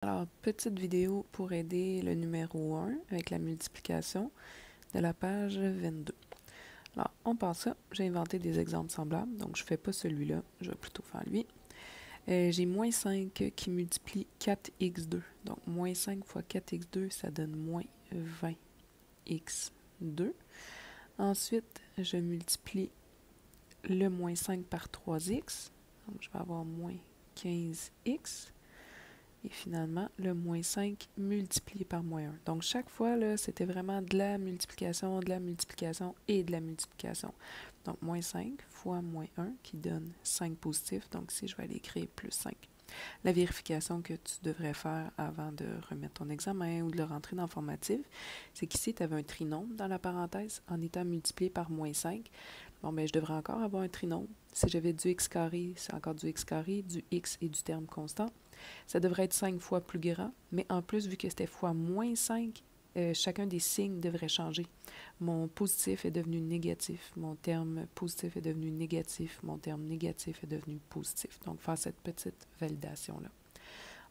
Alors, petite vidéo pour aider le numéro 1 avec la multiplication de la page 22. Alors, on passe ça. J'ai inventé des exemples semblables, donc je ne fais pas celui-là, je vais plutôt faire lui. J'ai moins 5 qui multiplie 4x2. Donc, moins 5 fois 4x2, ça donne moins 20x2. Ensuite, je multiplie le moins 5 par 3x. Donc, je vais avoir moins 15x. Et finalement, le moins 5 multiplié par moins 1. Donc, chaque fois, là, c'était vraiment de la multiplication et de la multiplication. Donc, moins 5 fois moins 1 qui donne 5 positif. Donc, ici, je vais aller écrire plus 5. La vérification que tu devrais faire avant de remettre ton examen ou de le rentrer dans la formative, c'est qu'ici, tu avais un trinôme dans la parenthèse en étant multiplié par moins 5. Bon, bien, je devrais encore avoir un trinôme. Si j'avais du x carré, c'est encore du x carré, du x et du terme constant. Ça devrait être 5 fois plus grand, mais en plus, vu que c'était fois moins 5, chacun des signes devrait changer. Mon positif est devenu négatif, mon terme positif est devenu négatif, mon terme négatif est devenu positif. Donc, faire cette petite validation-là.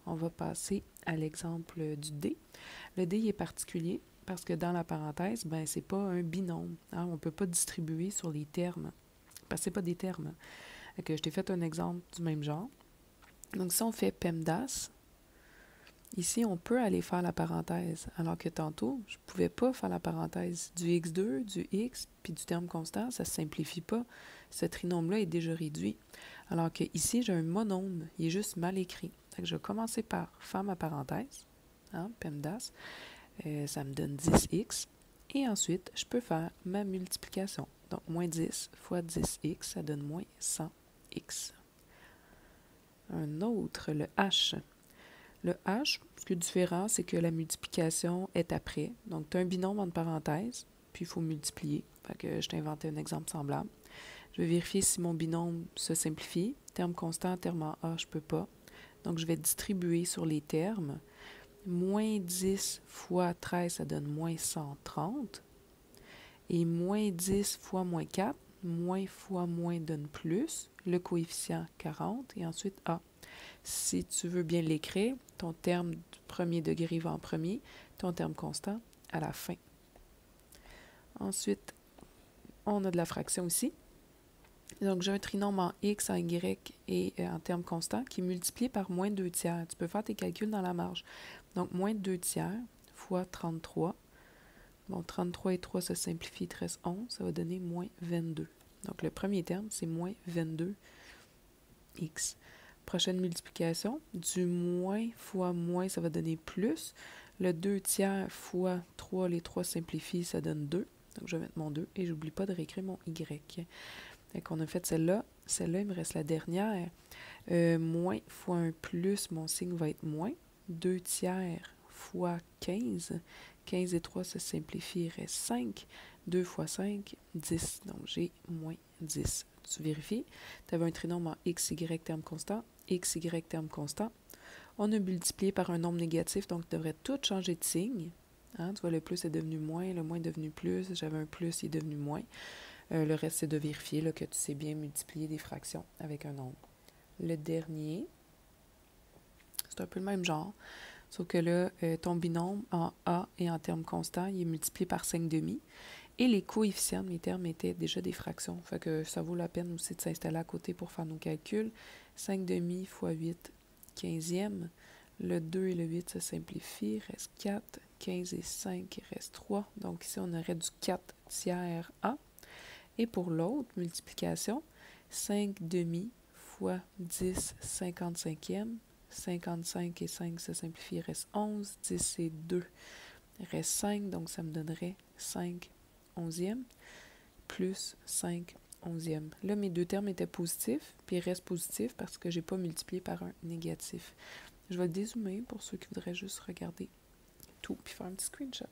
On va passer à l'exemple du D. Le D est particulier parce que dans la parenthèse, ben, ce n'est pas un binôme. Hein? On ne peut pas distribuer sur les termes, parce que ce n'est pas des termes. Donc, je t'ai fait un exemple du même genre. Donc, si on fait PEMDAS, ici, on peut aller faire la parenthèse, alors que tantôt, je ne pouvais pas faire la parenthèse. Du x2, du x, puis du terme constant, ça ne se simplifie pas. Ce trinôme-là est déjà réduit. Alors que ici, j'ai un monôme, il est juste mal écrit. Donc, je vais commencer par faire ma parenthèse, hein, PEMDAS, ça me donne 10x, et ensuite, je peux faire ma multiplication. Donc, moins 10 fois 10x, ça donne moins 100x. Un autre, le H. Le H, ce qui est différent, c'est que la multiplication est après. Donc, tu as un binôme entre parenthèses, puis il faut multiplier. Fait que je t'ai inventé un exemple semblable. Je vais vérifier si mon binôme se simplifie. Terme constant, terme en A, je ne peux pas. Donc, je vais distribuer sur les termes. Moins 10 fois 13, ça donne moins 130. Et moins 10 fois moins 4, moins fois moins donne plus. Le coefficient 40 et ensuite A. Si tu veux bien l'écrire, ton terme du premier degré va en premier, ton terme constant à la fin. Ensuite, on a de la fraction ici. Donc, j'ai un trinôme en x, en y et en terme constant qui est multiplié par moins 2 tiers. Tu peux faire tes calculs dans la marge. Donc, moins 2 tiers fois 33. Bon, 33 et 3 se simplifient, il te reste 11. Ça va donner moins 22. Donc, le premier terme, c'est moins 22x. Prochaine multiplication, du moins fois moins, ça va donner plus. Le 2 tiers fois 3, les 3 simplifient, ça donne 2. Donc, je vais mettre mon 2 et j'oublie pas de réécrire mon y. Donc, on a fait celle-là. Celle-là, il me reste la dernière. Moins fois un plus, mon signe va être moins. 2 tiers fois 15. 15 et 3 se simplifient, il reste 5. 2 fois 5, 10. Donc, j'ai moins 10. Tu vérifies. Tu avais un trinôme en x, y, terme constant. X, y, terme constant. On a multiplié par un nombre négatif, donc tu devrais tout changer de signe. Hein? Tu vois, le plus est devenu moins, le moins est devenu plus. J'avais un plus, il est devenu moins. Le reste, c'est de vérifier là, que tu sais bien multiplier des fractions avec un nombre. Le dernier, c'est un peu le même genre, sauf que là, ton binôme en A et en termes constants, il est multiplié par 5,5. Et les coefficients de mes termes étaient déjà des fractions. Fait que ça vaut la peine aussi de s'installer à côté pour faire nos calculs. 5,5 fois 8, 15e. Le 2 et le 8 se simplifient, il reste 4. 15 et 5, il reste 3. Donc ici, on aurait du 4 tiers A. Et pour l'autre multiplication, 5 demi fois 10 55e. 55 et 5 se simplifient, il reste 11. 10 et 2, il reste 5. Donc ça me donnerait 5 onzième plus 5 onzième. Là, mes deux termes étaient positifs, puis ils restent positifs parce que je n'ai pas multiplié par un négatif. Je vais le dézoomer pour ceux qui voudraient juste regarder tout puis faire un petit screenshot.